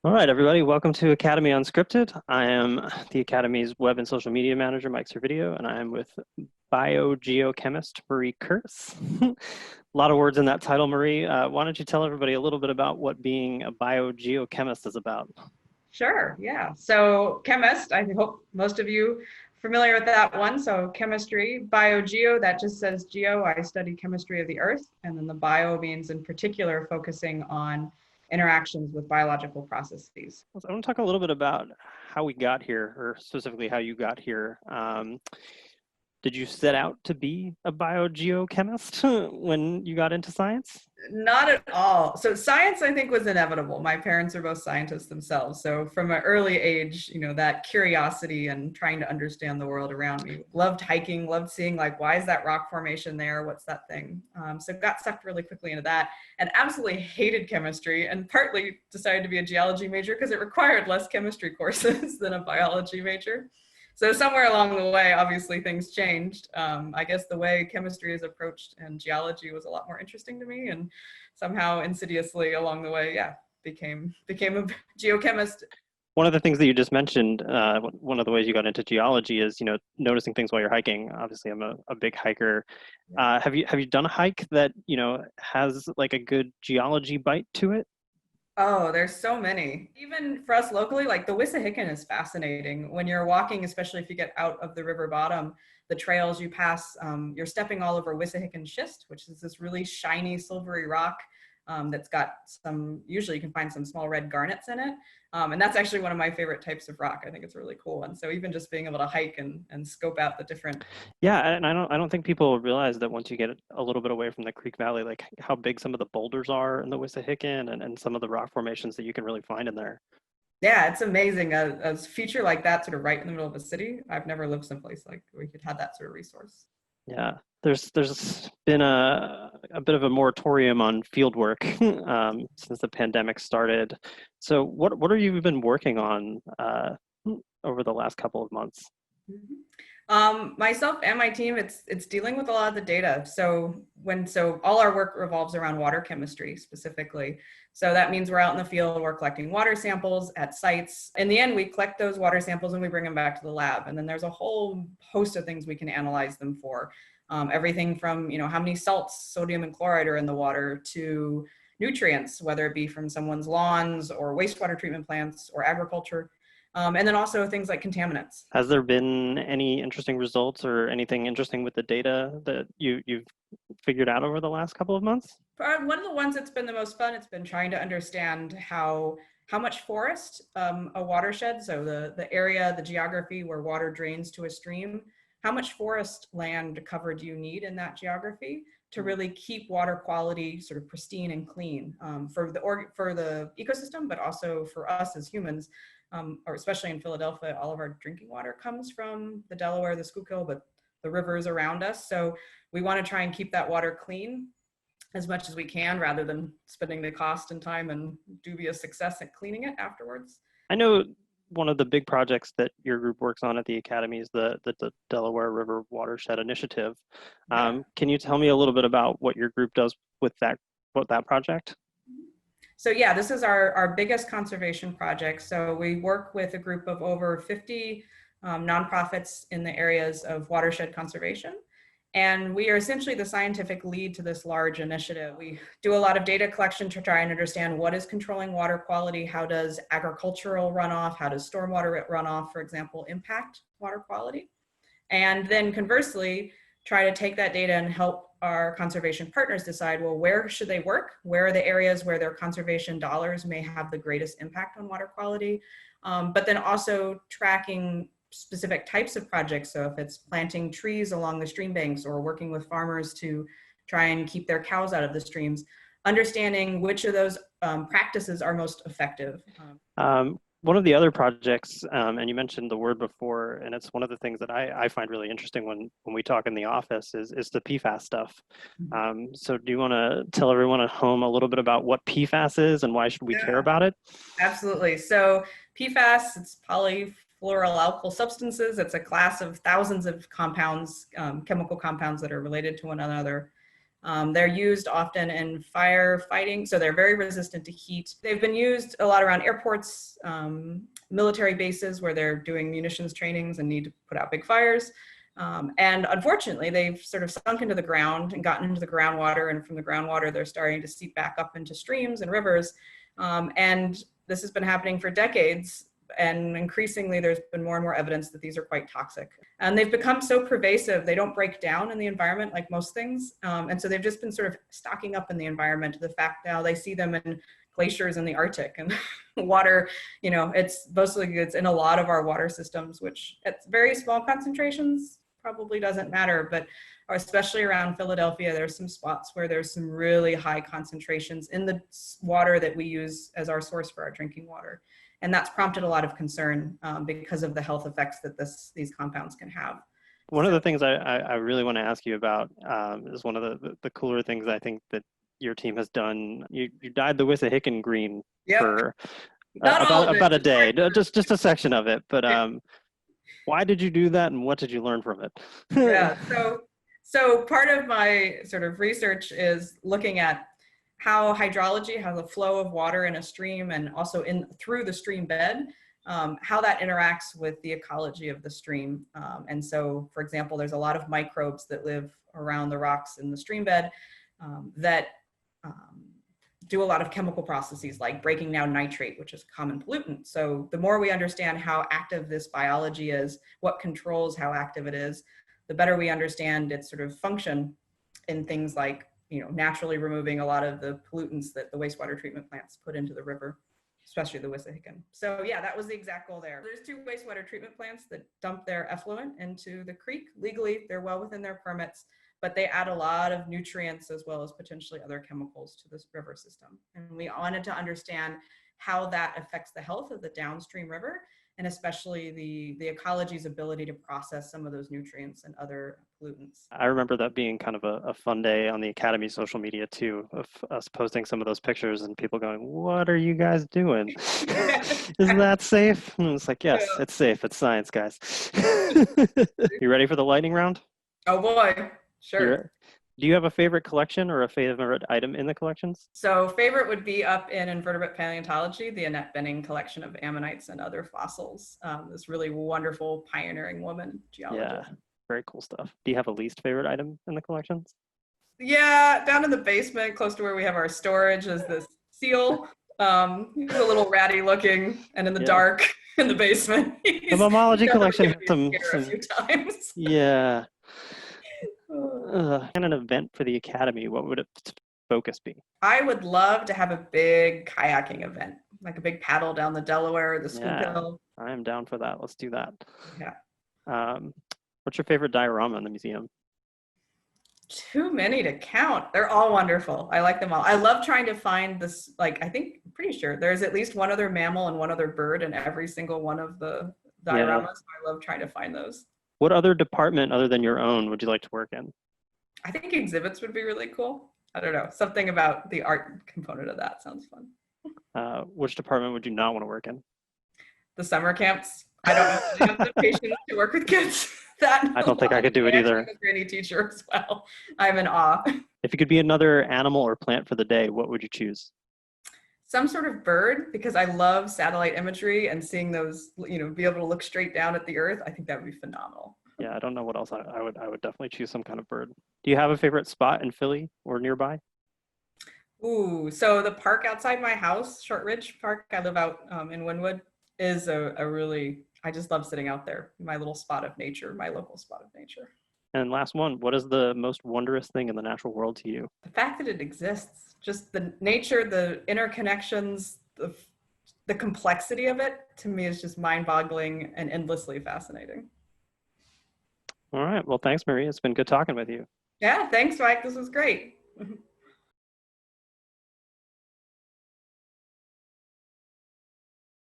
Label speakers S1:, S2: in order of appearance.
S1: All right, everybody, welcome to Academy Unscripted. I am the Academy's web and social media manager, Mike Servedio, and I am with biogeochemist Marie Kurz. A lot of words in that title, Marie. Why don't you tell everybody a little bit about what being a biogeochemist is about?
S2: Sure, yeah. So chemist, I hope most of you familiar with that one. So chemistry, biogeo, that just says geo. I study chemistry of the earth. And then the bio means in particular focusing on interactions with biological processes.
S1: I want to talk a little bit about how we got here, or specifically how you got here. Did you set out to be a biogeochemist when you got into science?
S2: Not at all. So science, I think, was inevitable. My parents are both scientists themselves. So from an early age, that curiosity and trying to understand the world around me. Loved hiking, loved seeing why is that rock formation there? What's that thing? So got sucked really quickly into that and absolutely hated chemistry, and partly decided to be a geology major because it required less chemistry courses than a biology major. So somewhere along the way, obviously things changed. I guess the way chemistry is approached and geology was a lot more interesting to me, and somehow insidiously along the way, became a geochemist.
S1: One of the things that you just mentioned, one of the ways you got into geology is, noticing things while you're hiking. Obviously, I'm a big hiker. Have you done a hike that, has like a good geology bite to it?
S2: Oh, there's so many. Even for us locally, like the Wissahickon is fascinating. When you're walking, especially if you get out of the river bottom, the trails you pass, you're stepping all over Wissahickon schist, which is this really shiny, silvery rock that's got usually you can find some small red garnets in it. And that's actually one of my favorite types of rock. I think it's really cool. And so even just being able to hike and scope out the different.
S1: Yeah, and I don't think people realize that once you get a little bit away from the Creek Valley, like how big some of the boulders are in the Wissahickon and some of the rock formations that you can really find in there.
S2: Yeah, it's amazing. A feature like that sort of right in the middle of a city. I've never lived someplace like we could have that sort of resource.
S1: Yeah, there's been a bit of a moratorium on field work since the pandemic started. So what have you been working on over the last couple of months?
S2: Myself and my team, it's dealing with a lot of the data. So all our work revolves around water chemistry specifically. So that means we're out in the field, we're collecting water samples at sites. In the end, we collect those water samples and we bring them back to the lab. And then there's a whole host of things we can analyze them for. Everything from how many salts, sodium and chloride are in the water, to nutrients, whether it be from someone's lawns or wastewater treatment plants or agriculture. And then also things like contaminants.
S1: Has there been any interesting results or anything interesting with the data that you've figured out over the last couple of months?
S2: One of the ones that's been the most fun, it's been trying to understand how much forest a watershed, so the area, the geography where water drains to a stream, how much forest land cover do you need in that geography to really keep water quality sort of pristine and clean for the ecosystem, but also for us as humans. Or especially in Philadelphia, all of our drinking water comes from the Delaware, the Schuylkill, but the rivers around us. So we want to try and keep that water clean as much as we can, rather than spending the cost and time and dubious success at cleaning it afterwards.
S1: I know one of the big projects that your group works on at the Academy is the Delaware River Watershed Initiative. Can you tell me a little bit about what your group does with that project?
S2: So yeah, this is our biggest conservation project. So we work with a group of over 50 nonprofits in the areas of watershed conservation. And we are essentially the scientific lead to this large initiative. We do a lot of data collection to try and understand what is controlling water quality, how does agricultural runoff, how does stormwater runoff, for example, impact water quality. And then conversely, try to take that data and help our conservation partners decide, well, where should they work? Where are the areas where their conservation dollars may have the greatest impact on water quality? But then also tracking specific types of projects. So if it's planting trees along the stream banks or working with farmers to try and keep their cows out of the streams, understanding which of those practices are most effective.
S1: One of the other projects, and you mentioned the word before, and it's one of the things that I find really interesting when we talk in the office is the PFAS stuff. So do you want to tell everyone at home a little bit about what PFAS is and why should we care about it?
S2: Absolutely. So PFAS, it's polyfluoroalkyl substances. It's a class of thousands of compounds, chemical compounds that are related to one another. They're used often in firefighting, so they're very resistant to heat. They've been used a lot around airports, military bases where they're doing munitions trainings and need to put out big fires. And unfortunately, they've sort of sunk into the ground and gotten into the groundwater, and from the groundwater, they're starting to seep back up into streams and rivers. And this has been happening for decades. And increasingly, there's been more and more evidence that these are quite toxic. And they've become so pervasive, they don't break down in the environment like most things. And so they've just been sort of stocking up in the environment. The fact now they see them in glaciers in the Arctic and water, it's in a lot of our water systems, which at very small concentrations probably doesn't matter, but especially around Philadelphia, there's some spots where there's some really high concentrations in the water that we use as our source for our drinking water. And that's prompted a lot of concern because of the health effects that these compounds can have.
S1: One of the things I really want to ask you about is one of the cooler things I think that your team has done. You dyed the Wissahickon green for about a day, just a section of it. But why did you do that, and what did you learn from it?
S2: Yeah, so part of my sort of research is looking at how hydrology, how the flow of water in a stream and also through the stream bed, how that interacts with the ecology of the stream. And so, for example, there's a lot of microbes that live around the rocks in the stream bed that do a lot of chemical processes like breaking down nitrate, which is a common pollutant. So the more we understand how active this biology is, what controls how active it is, the better we understand its sort of function in things like naturally removing a lot of the pollutants that the wastewater treatment plants put into the river, especially the Wissahickon. So yeah, that was the exact goal there. There's 2 wastewater treatment plants that dump their effluent into the creek. Legally, they're well within their permits, but they add a lot of nutrients as well as potentially other chemicals to this river system. And we wanted to understand how that affects the health of the downstream river, and especially the ecology's ability to process some of those nutrients and other pollutants.
S1: I remember that being kind of a fun day on the Academy social media too, of us posting some of those pictures and people going, "What are you guys doing? Isn't that safe?" And it's like, yes, it's safe. It's science, guys. You ready for the lightning round?
S2: Oh boy, sure.
S1: Do you have a favorite collection or a favorite item in the collections?
S2: So favorite would be up in invertebrate paleontology, the Annette Benning collection of ammonites and other fossils. This really wonderful pioneering woman geologist.
S1: Yeah, very cool stuff. Do you have a least favorite item in the collections?
S2: Yeah, down in the basement, close to where we have our storage, is this seal. He's a little ratty looking, and in the dark in the basement.
S1: The mammalogy collection.
S2: A few times.
S1: Yeah. And an event for the Academy, what would its focus be?
S2: I would love to have a big kayaking event, like a big paddle down the Delaware, the Schuylkill.
S1: I am down for that. Let's do that.
S2: Yeah.
S1: What's your favorite diorama in the museum?
S2: Too many to count. They're all wonderful. I like them all. I love trying to find this, pretty sure there's at least one other mammal and one other bird in every single one of the dioramas. I love trying to find those. What
S1: other department other than your own would you like to work in?
S2: I think exhibits would be really cool. I don't know. Something about the art component of that sounds fun.
S1: Which department would you not want to work in?
S2: The summer camps. I don't have the patience to work with kids.
S1: I don't think I could do it either.
S2: I'm a granny teacher as well. I'm in awe.
S1: If you could be another animal or plant for the day, what would you choose?
S2: Some sort of bird, because I love satellite imagery and seeing those, be able to look straight down at the earth. I think that would be phenomenal.
S1: Yeah, I don't know what else I would definitely choose some kind of bird. Do you have a favorite spot in Philly or nearby?
S2: Ooh, so the park outside my house, Shortridge Park, I live out in Wynwood, is a really, I just love sitting out there, my little spot of nature, my local spot of nature.
S1: And last one, what is the most wondrous thing in the natural world to you?
S2: The fact that it exists, just the nature, the interconnections, the complexity of it, to me is just mind-boggling and endlessly fascinating.
S1: All right, well, thanks, Marie. It's been good talking with you.
S2: Yeah, thanks, Mike. This was great.